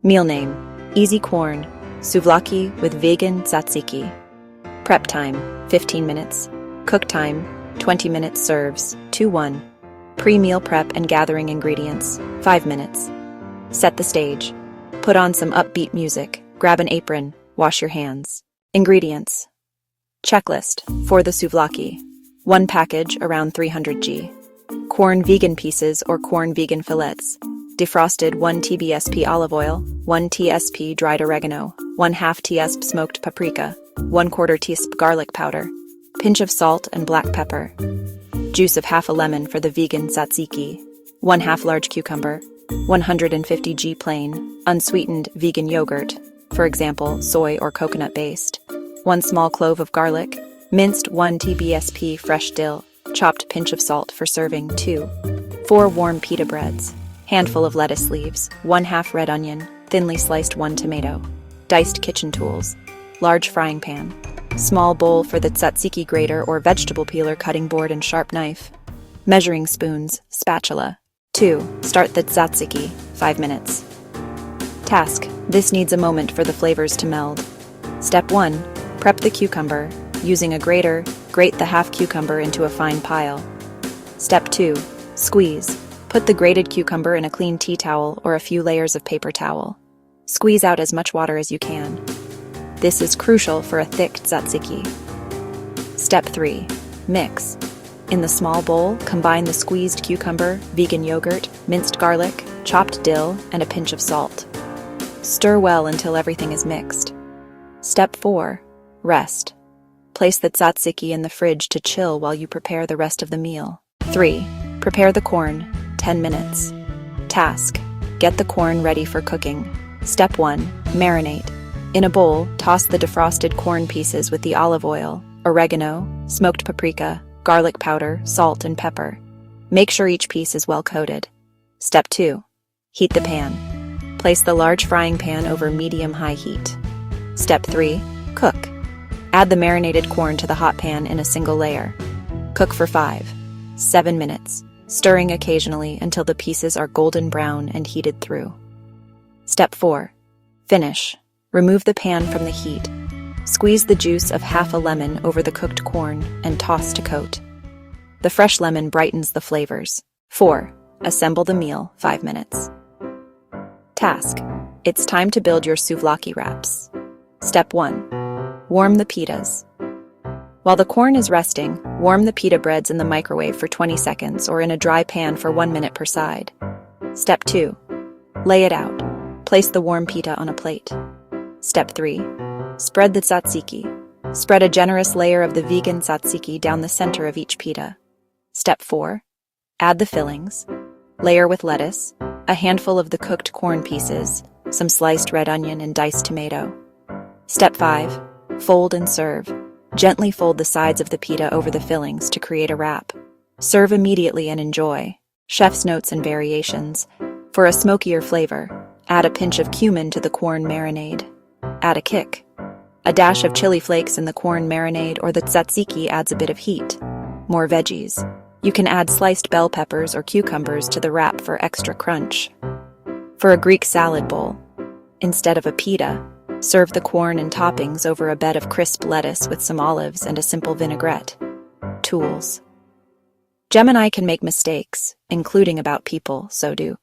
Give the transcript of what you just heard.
Meal name: easy quorn, souvlaki with vagan tzatziki. Prep time: 15 minutes. Cook time: 20 minutes. Serves: 2-1. Pre-meal prep and gathering ingredients: 5 minutes. Set the stage. Put on some upbeat music, grab an apron, wash your hands. Ingredients. Checklist for the souvlaki: 1 package around 300 g. Quorn vegan pieces or quorn vegan fillets. Defrosted 1 tsp olive oil, 1 tsp dried oregano, 1/2 tsp smoked paprika, 1/4 tsp garlic powder, pinch of salt and black pepper. Juice of half a lemon for the vegan tzatziki, 1/2 large cucumber, 150 g plain, unsweetened vegan yogurt, for example, soy or coconut based, 1 small clove of garlic, minced 1 tsp fresh dill, chopped pinch of salt for serving. 2. 4 warm pita breads, handful of lettuce leaves, 1/2 red onion, thinly sliced 1 tomato, diced kitchen tools, large frying pan, small bowl for the tzatziki grater or vegetable peeler cutting board and sharp knife, measuring spoons, spatula. 2. Start the tzatziki, 5 minutes. Task: this needs a moment for the flavors to meld. Step 1. Prep the cucumber. Using a grater, grate the half cucumber into a fine pile. Step 2. Squeeze. Put the grated cucumber in a clean tea towel or a few layers of paper towel. Squeeze out as much water as you can. This is crucial for a thick tzatziki. Step 3. Mix. In the small bowl, combine the squeezed cucumber, vegan yogurt, minced garlic, chopped dill, and a pinch of salt. Stir well until everything is mixed. Step 4. Rest. Place the tzatziki in the fridge to chill while you prepare the rest of the meal. 3. Prepare the quorn, 10 minutes. Task: get the quorn ready for cooking. Step 1. Marinate. In a bowl, toss the defrosted quorn pieces with the olive oil, oregano, smoked paprika, garlic powder, salt, and pepper. Make sure each piece is well coated. Step 2. Heat the pan. Place the large frying pan over medium-high heat. Step 3. Cook. Add the marinated quorn to the hot pan in a single layer. Cook for 5-7 minutes, stirring occasionally until the pieces are golden brown and heated through. Step 4. Finish. Remove the pan from the heat. Squeeze the juice of half a lemon over the cooked quorn and toss to coat. The fresh lemon brightens the flavors. 4. Assemble the meal, 5 minutes. Task: it's time to build your souvlaki wraps. Step 1. Warm the pitas. While the quorn is resting, warm the pita breads in the microwave for 20 seconds or in a dry pan for 1 minute per side. Step 2. Lay it out. Place the warm pita on a plate. Step 3. Spread the tzatziki. Spread a generous layer of the vegan tzatziki down the center of each pita. Step 4. Add the fillings. Layer with lettuce, a handful of the cooked quorn pieces, some sliced red onion and diced tomato. Step 5. Fold and serve. Gently fold the sides of the pita over the fillings to create a wrap. Serve immediately and enjoy. Chef's notes and variations. For a smokier flavor, add a pinch of cumin to the quorn marinade. Add a kick. A dash of chili flakes in the quorn marinade or the tzatziki adds a bit of heat. More veggies. You can add sliced bell peppers or cucumbers to the wrap for extra crunch. For a Greek salad bowl, instead of a pita, serve the quorn and toppings over a bed of crisp lettuce with some olives and a simple vinaigrette. Tools. Gemini can make mistakes, including about people, so do